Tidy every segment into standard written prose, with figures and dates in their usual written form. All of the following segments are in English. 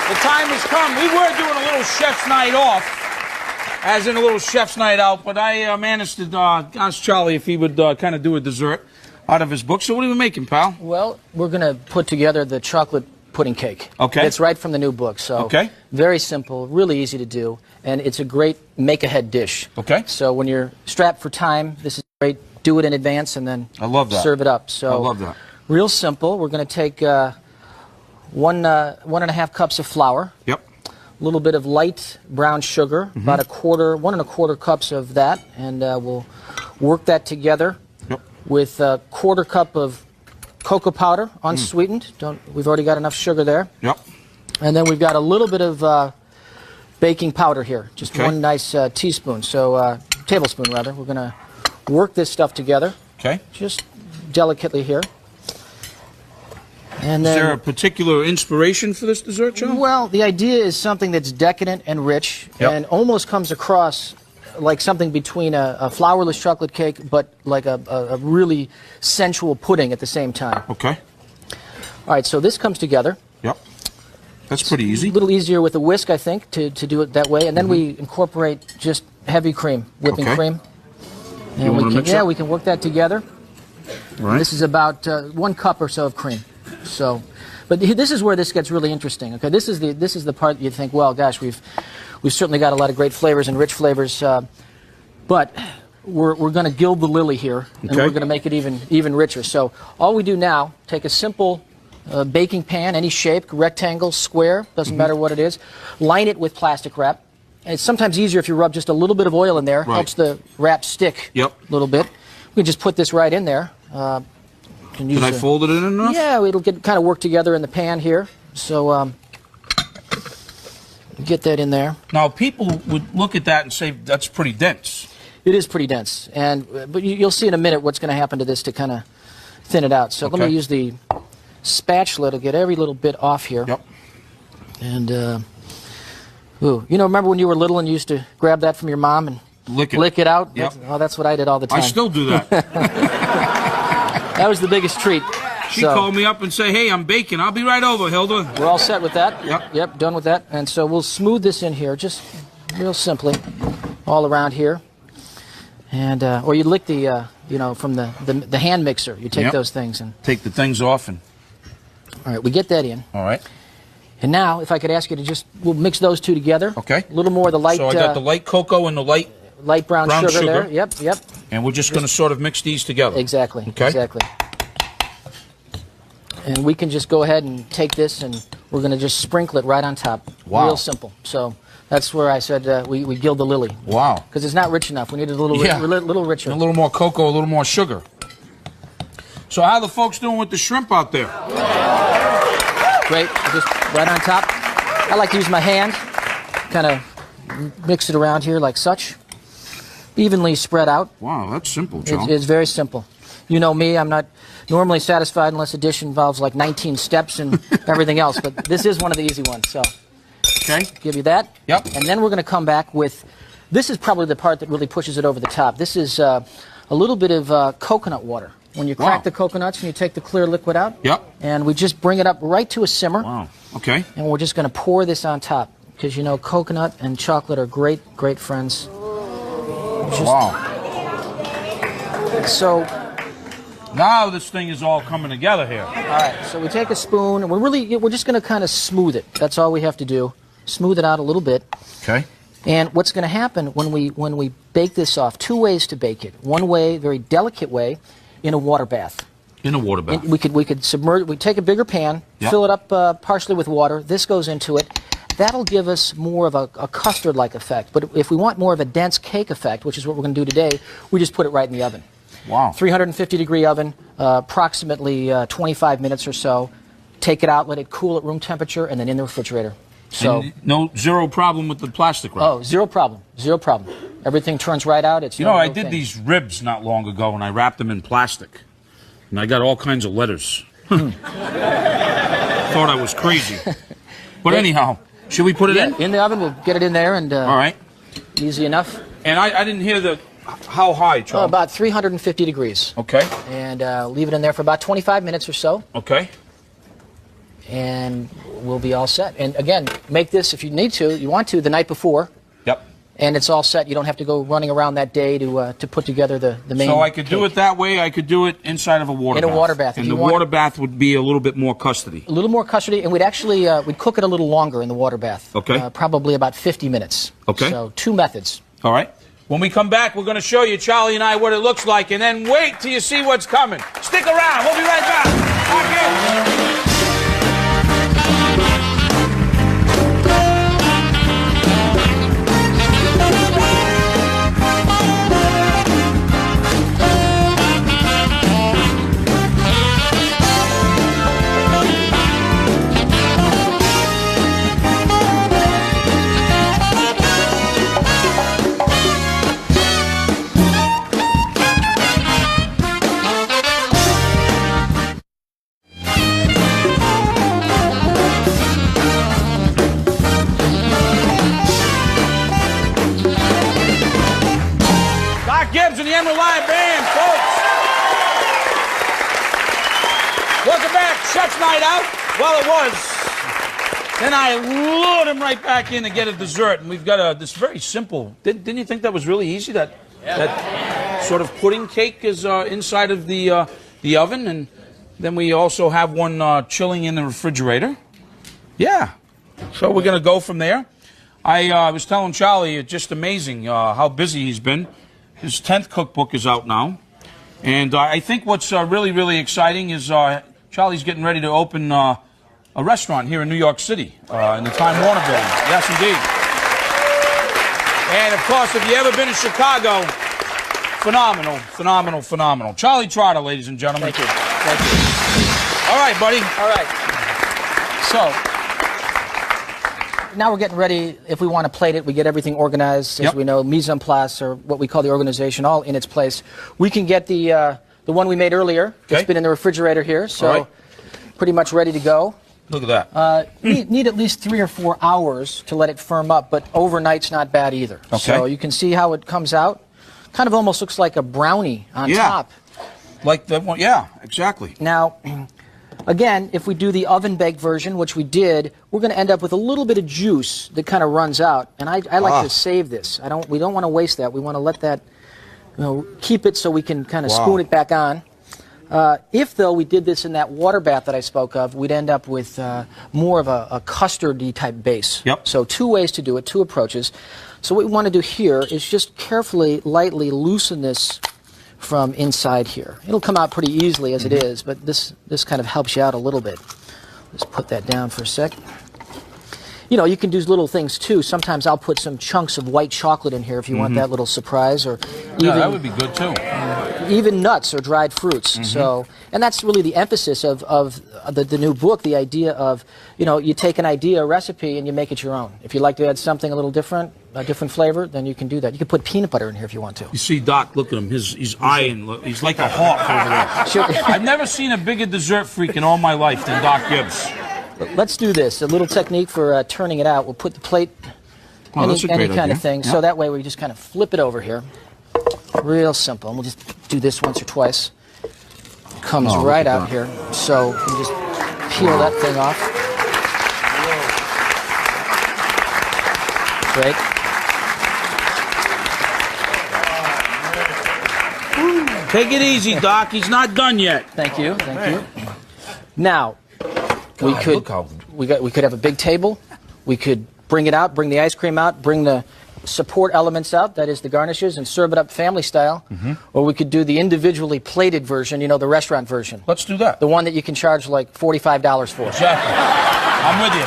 The time has come. We were doing a little chef's night off, as in a little chef's night out, but I managed to ask Charlie if he would kind of do a dessert out of his book. So what are we making, pal? Well, we're going to put together the chocolate pudding cake. Okay. It's right from the new book, so very simple, really easy to do, and it's a great make-ahead dish. Okay. So when you're strapped for time, this is great. Do it in advance and then serve it up. So I love that. Real simple. We're going to take 1.5 cups of flour. Yep. A little bit of light brown sugar, about 1 1/4 cups of that, and we'll work that together with 1/4 cup of cocoa powder, unsweetened. We've already got enough sugar there. Yep. And then we've got a little bit of baking powder here, just one nice teaspoon, so tablespoon rather. We're going to work this stuff together. Okay. Just delicately here. And then, is there a particular inspiration for this dessert, John? Well, the idea is something that's decadent and rich and almost comes across like something between a flourless chocolate cake but like a really sensual pudding at the same time. Okay. All right, so this comes together. Yep. That's pretty easy. A little easier with a whisk, I think, to do it that way. And then we incorporate just heavy cream, whipping cream. And we can work that together. All right. This is about 1 cup or so of cream. So, but this is where this gets really interesting. Okay, this is the part you think, well, gosh, we've certainly got a lot of great flavors and rich flavors, but we're going to gild the lily here, and we're going to make it even richer. So all we do now, take a simple baking pan, any shape, rectangle, square, doesn't matter what it is, line it with plastic wrap. And it's sometimes easier if you rub just a little bit of oil in there, helps the wrap stick a little bit. We can just put this right in there. Can I fold it in enough? Yeah, it'll kind of work together in the pan here. So get that in there. Now, people would look at that and say, that's pretty dense. It is pretty dense. But you'll see in a minute what's going to happen to this to kind of thin it out. So let me use the spatula to get every little bit off here. Yep. And, remember when you were little and you used to grab that from your mom and lick it out? Yep. That's what I did all the time. I still do that. That was the biggest treat. She called me up and said, hey, I'm baking. I'll be right over, Hilda. We're all set with that? Yep, done with that. And so we'll smooth this in here, just real simply, all around here. And or you lick the, from the hand mixer. You take those things and take the things off. And all right, we get that in. All right. And now, if I could ask you to we'll mix those two together. Okay. A little more of the light. So I got the light cocoa and the light brown sugar there. Yep. And we're just going to sort of mix these together. Exactly. Okay. Exactly. And we can just go ahead and take this and we're going to just sprinkle it right on top. Wow. Real simple. So that's where I said we gild the lily. Wow. Because it's not rich enough. We need it a little richer. And a little more cocoa, a little more sugar. So how are the folks doing with the shrimp out there? Great. Just right on top. I like to use my hand, kind of mix it around here like such. Evenly spread out. Wow, that's simple, John. It's very simple. You know me, I'm not normally satisfied unless a dish involves like 19 steps and everything else, but this is one of the easy ones. So, give you that. Yep. And then we're going to come back with, this is probably the part that really pushes it over the top. This is a little bit of coconut water. When you crack the coconuts and you take the clear liquid out. Yep. And we just bring it up right to a simmer. Wow. Okay. And we're just going to pour this on top because coconut and chocolate are great friends. Wow. So now this thing is all coming together here. All right. So we take a spoon and we're just going to kind of smooth it. That's all we have to do. Smooth it out a little bit. Okay. And what's going to happen when we bake this off? 2 ways to bake it. One way, very delicate way, in a water bath. In a water bath. And we could submerge. We take a bigger pan, fill it up partially with water. This goes into it. That'll give us more of a custard-like effect. But if we want more of a dense cake effect, which is what we're going to do today, we just put it right in the oven. Wow. 350-degree oven, approximately 25 minutes or so. Take it out, let it cool at room temperature, and then in the refrigerator. So zero problem with the plastic wrap. Oh, zero problem. Everything turns right out. It's I did these ribs not long ago, and I wrapped them in plastic, and I got all kinds of letters. Thought I was crazy, but anyhow, should we put it in? In the oven. We'll get it in there, and all right, easy enough. And I didn't hear how high, Charles? About 350 degrees. Okay. And leave it in there for about 25 minutes or so. Okay. and we'll be all set. And again, make this if you need to, you want to, the night before. Yep. And it's all set. You don't have to go running around that day to put together the main. So I could do it that way. I could do it inside of a water bath. In a water bath. And the water bath would be a little bit more custody. A little more custody, and we'd actually we'd cook it a little longer in the water bath. Okay. Probably about 50 minutes. Okay. So 2 methods. All right. When we come back, we're going to show you, Charlie and I, what it looks like, and then wait till you see what's coming. Stick around. We'll be right back. Back in. Gibbs and the Emerald Lion Band, folks. Welcome back. Chef's Night Out. Well, it was. Then I lured him right back in to get a dessert, and we've got this very simple. Didn't you think that was really easy? That sort of pudding cake is inside of the oven, and then we also have one chilling in the refrigerator. Yeah. So we're going to go from there. I was telling Charlie, it's just amazing how busy he's been. His 10th cookbook is out now. And I think what's really, really exciting is Charlie's getting ready to open a restaurant here in New York City in the Time Warner Building. Yes, indeed. And, of course, if you've ever been to Chicago, phenomenal, phenomenal, phenomenal. Charlie Trotter, ladies and gentlemen. Thank you. Thank you. All right, buddy. All right. So now we're getting ready. If we want to plate it, we get everything organized, as we know, mise en place, or what we call the organization, all in its place. We can get the one we made earlier. Okay. It's been in the refrigerator here, so pretty much ready to go. Look at that. Need at least 3 or 4 hours to let it firm up, but overnight's not bad either. Okay. So you can see how it comes out. Kind of almost looks like a brownie on top. Like that one. Yeah, exactly. Now, again, if we do the oven-baked version, which we did, we're going to end up with a little bit of juice that kind of runs out. And I like to save this. We don't want to waste that. We want to let that, keep it so we can kind of spoon it back on. If, though, we did this in that water bath that I spoke of, we'd end up with more of a custardy type base. Yep. So 2 ways to do it, 2 approaches. So what we want to do here is just carefully, lightly loosen this from inside here. It'll come out pretty easily as it is, but this kind of helps you out a little bit. Let's put that down for a sec. You can do little things too. Sometimes I'll put some chunks of white chocolate in here if you want that little surprise, or even, that would be good too. Even nuts or dried fruits. So, and that's really the emphasis of the new book. The idea of you take an idea, a recipe, and you make it your own. If you'd like to add something a little different, a different flavor, then you can do that. You can put peanut butter in here if you want to. You see Doc, look at him. He's eyeing. He's like a hawk over there. Sure. I've never seen a bigger dessert freak in all my life than Doc Gibbs. Let's do this. A little technique for turning it out. We'll put the plate, any kind of thing. Yep. So that way we just kind of flip it over here. Real simple. And we'll just do this once or twice. Comes right out here. So you just peel that thing off. Great. Take it easy, Doc. He's not done yet. Thank you. Thank you. Now, we could have a big table. We could bring it out, bring the ice cream out, bring the support elements out, that is the garnishes, and serve it up family style. Or we could do the individually plated version, the restaurant version. Let's do that. The one that you can charge like $45 for. Exactly. I'm with you.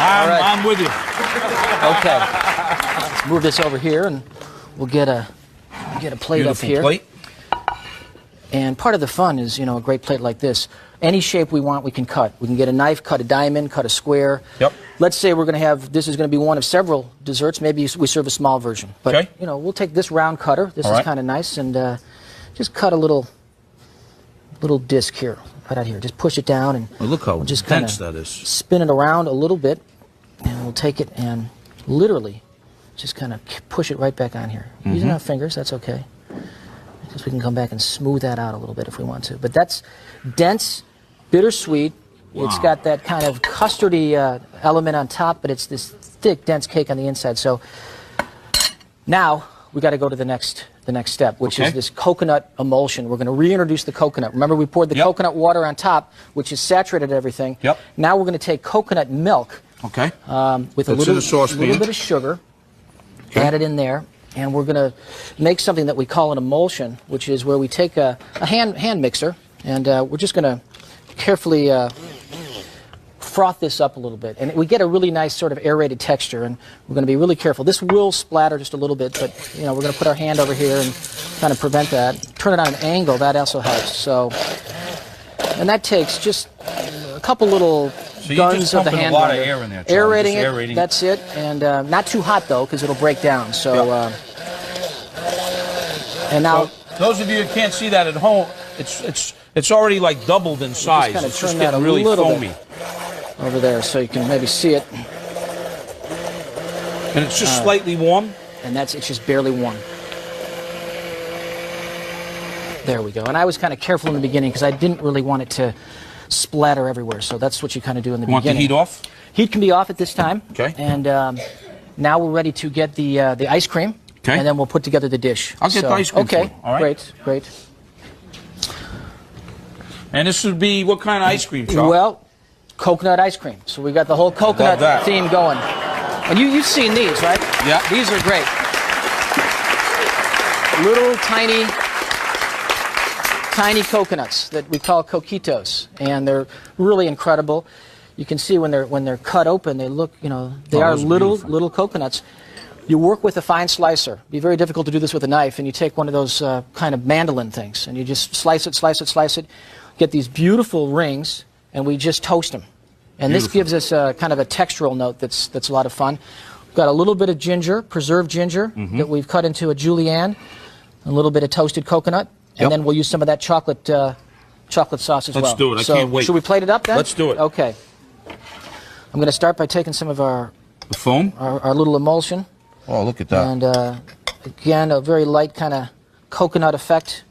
I'm with you. Okay. Let's move this over here, and we'll get a plate up here. Plate. And part of the fun is, a great plate like this. Any shape we want, we can cut. We can get a knife, cut a diamond, cut a square. Yep. Let's say we're going to have, this is going to be one of several desserts. Maybe we serve a small version. But, we'll take this round cutter. This is kind of nice. And just cut a little disc here. Right out here. Just push it down. And look how just dense that is. Spin it around a little bit. And we'll take it and literally just kind of push it right back on here. Using our fingers, that's okay. Because we can come back and smooth that out a little bit if we want to. But that's dense, bittersweet, It's got that kind of custardy element on top, but it's this thick, dense cake on the inside. So now we got to go to the next step, which is this coconut emulsion. We're going to reintroduce the coconut. Remember, we poured the coconut water on top, which has saturated everything. Now we're going to take coconut milk with a little bit of sugar, add it in there, and we're going to make something that we call an emulsion, which is where we take a hand mixer, and we're just going to carefully froth this up a little bit, and we get a really nice sort of aerated texture, and we're going to be really careful. This will splatter just a little bit, but we're going to put our hand over here and kind of prevent that. Turn it on an angle, that also helps. So, and that takes just a couple little guns of the hand. A lot of air in there, Aerating it, that's it, and not too hot though, because it'll break down. So, and now, so those of you who can't see that at home, it's already like doubled in size. It's just getting really foamy. Over there, so you can maybe see it. And it's just slightly warm? And it's just barely warm. There we go. And I was kind of careful in the beginning because I didn't really want it to splatter everywhere. So that's what you kind of do in the beginning. Want the heat off? Heat can be off at this time. Okay. And now we're ready to get the ice cream. Okay. And then we'll put together the dish. I'll get the ice cream. Okay. All right. Great. And this would be what kind of ice cream, Charles? Well, coconut ice cream. So we got the whole coconut theme going. And you've seen these, right? Yeah. These are great. Little tiny coconuts that we call coquitos, and they're really incredible. You can see when they're cut open, they look, they are little coconuts. You work with a fine slicer. It'd be very difficult to do this with a knife, and you take one of those kind of mandolin things, and you just slice it, get these beautiful rings, and we just toast them. And this gives us kind of a textural note that's a lot of fun. We've got a little bit of ginger, preserved ginger, that we've cut into a julienne, a little bit of toasted coconut, and then we'll use some of that chocolate sauce as well. Let's do it. I can't wait. Should we plate it up then? Let's do it. Okay. I'm going to start by taking some of our foam, our little emulsion. Oh, look at that. And again, a very light kind of coconut effect.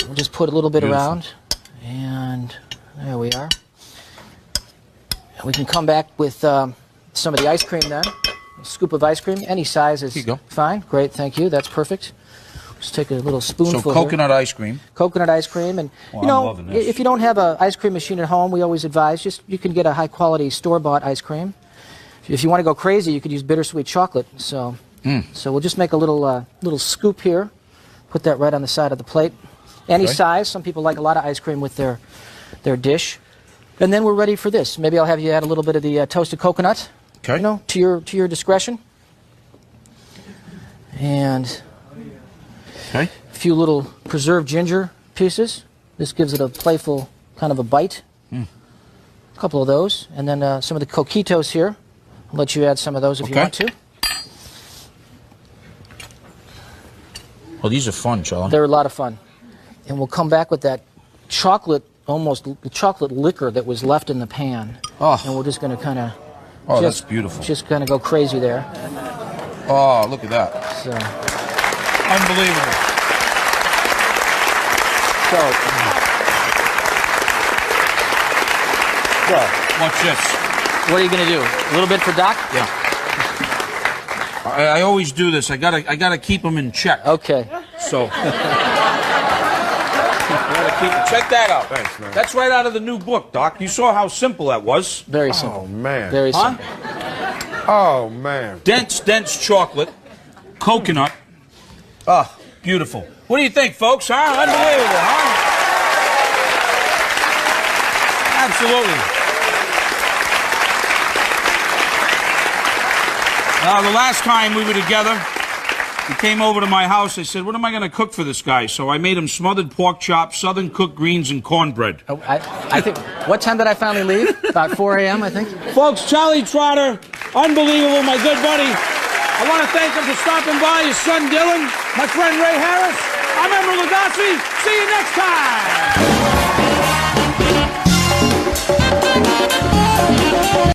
We'll just put a little bit around, and there we are. And we can come back with some of the ice cream then. A scoop of ice cream, any size is fine. Great, thank you. That's perfect. Just take a little spoonful. So coconut ice cream. Coconut ice cream, and if you don't have an ice cream machine at home, we always advise you can get a high quality store-bought ice cream. If you want to go crazy, you could use bittersweet chocolate. So we'll just make a little scoop here. Put that right on the side of the plate. Any size. Some people like a lot of ice cream with their dish. And then we're ready for this. Maybe I'll have you add a little bit of the toasted coconut. Okay. To your discretion. And a few little preserved ginger pieces. This gives it a playful kind of a bite. A couple of those. And then some of the coquitos here. I'll let you add some of those if you want to. Well, these are fun, Charlie. They're a lot of fun. And we'll come back with that chocolate liquor that was left in the pan. Oh. And we're just going to kind of... Oh, that's beautiful. Just kind of go crazy there. Oh, look at that. So. Unbelievable. So, watch this. What are you going to do? A little bit for Doc? Yeah. I always do this. I gotta keep them in check. Okay. So. Check that out. Thanks, man. That's right out of the new book, Doc. You saw how simple that was. Very simple. Oh, man. Very simple. Oh, man. Dense chocolate, coconut. Ah, beautiful. What do you think, folks? Huh? Unbelievable, huh? Absolutely. Now, the last time we were together, he came over to my house. I said, what am I going to cook for this guy? So I made him smothered pork chops, southern cooked greens, and cornbread. Oh, I think, what time did I finally leave? About 4 a.m., I think? Folks, Charlie Trotter, unbelievable, my good buddy. I want to thank him for stopping by, his son Dylan, my friend Ray Harris. I'm Emeril Lagasse. See you next time.